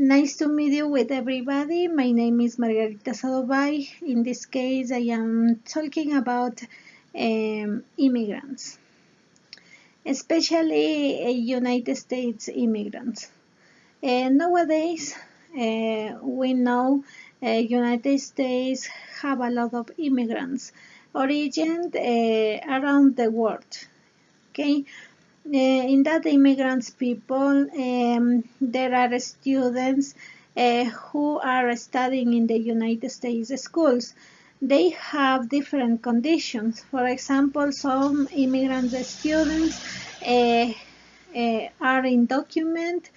Nice to meet you with everybody. My name is Margarita Sadovay. In this case, I am talking about immigrants, especially United States immigrants. Nowadays, we know United States have a lot of immigrants origin around the world. Okay, in that immigrants people, there are students who are studying in the United States schools. They have different conditions. For example, some immigrant students are undocumented.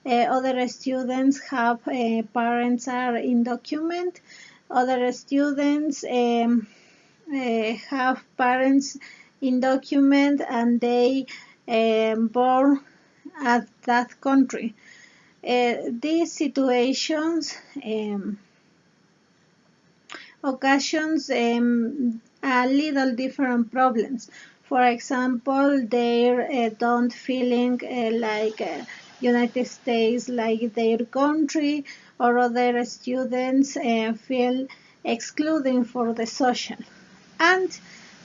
Other students have parents are undocumented. Other students have parents undocumented and they born at that country. These situations occasions a little different problems. For example, they don't feeling like United States like their country, or other students feel excluding for the social. And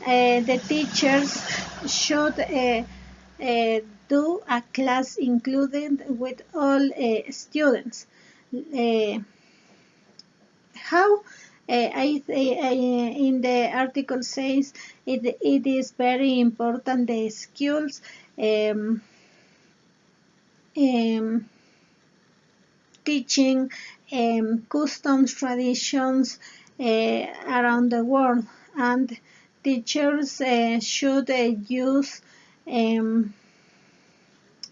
the teachers should do a class included with all students. How in the article says it is very important the skills teaching customs traditions around the world, and teachers should use a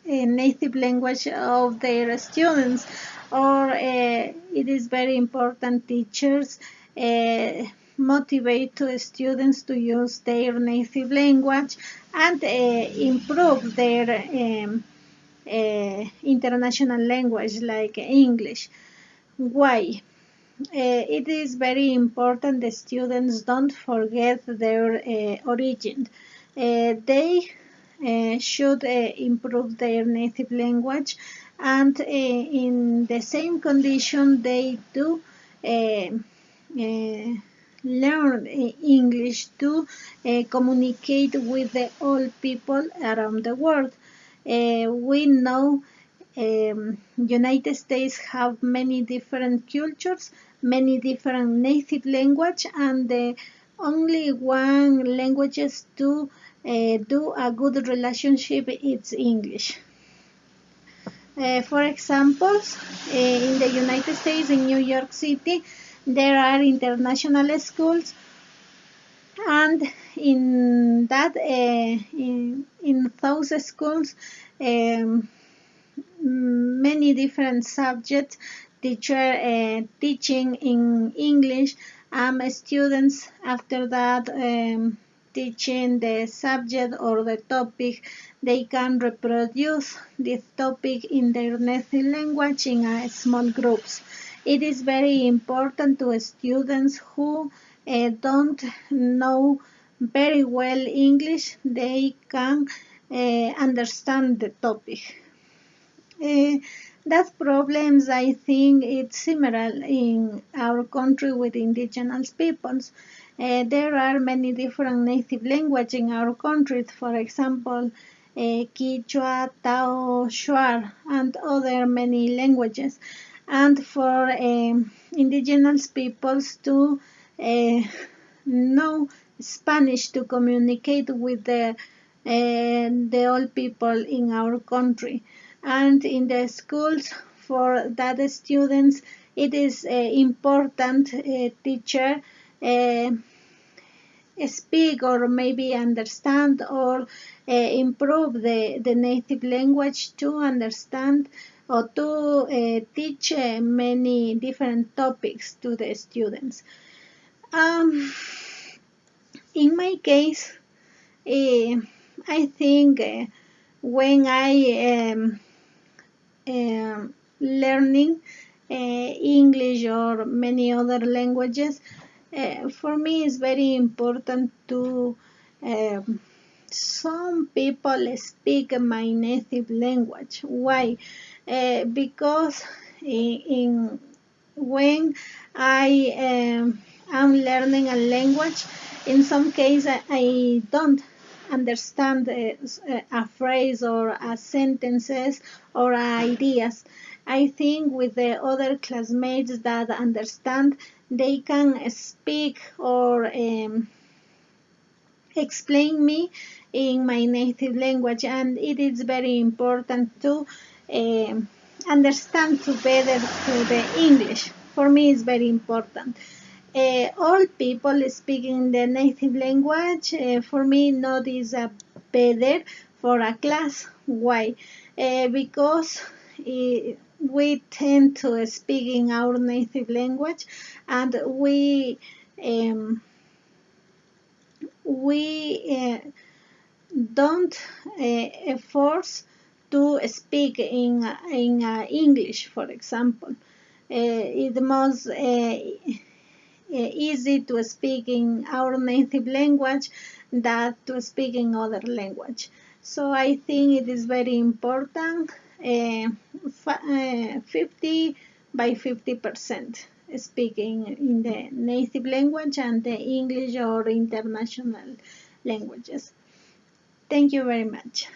native language of their students, or it is very important teachers motivate to students to use their native language and improve their international language like English. Why? It is very important the students don't forget their origin. They should improve their native language, and in the same condition they do learn English to communicate with the all people around the world. We know United States have many different cultures, many different native language, and the only one languages to do a good relationship is English. For example, in the United States, in New York City, there are international schools, and in that in those schools, many different subjects, teacher teaching in English, students after that teaching the subject or the topic, they can reproduce this topic in their native language in small groups. It is very important to students who don't know very well English, they can understand the topic. That problems, I think, it's similar in our country with indigenous peoples. There are many different native languages in our country, for example, Quechua, Tao, Shuar, and other many languages. And for indigenous peoples to know Spanish to communicate with the old people in our country. And in the schools for that students, it is important teacher speak or maybe understand or improve the native language to understand or to teach many different topics to the students. In my case, I think when I am learning English or many other languages, for me it's very important to some people speak my native language. Why? Because in when I am learning a language. In some cases, I don't understand a phrase or a sentences or ideas. I think with the other classmates that understand, they can speak or explain me in my native language, and it is very important to understand to better to the English. For me, it's very important. All people speaking the native language, for me, not is a better for a class. Why? Because we tend to speak in our native language, and we don't force to speak in English, for example. It most easy to speak in our native language than to speak in other language. So I think it is very important, 50 by 50% speaking in the native language and the English or international languages. Thank you very much.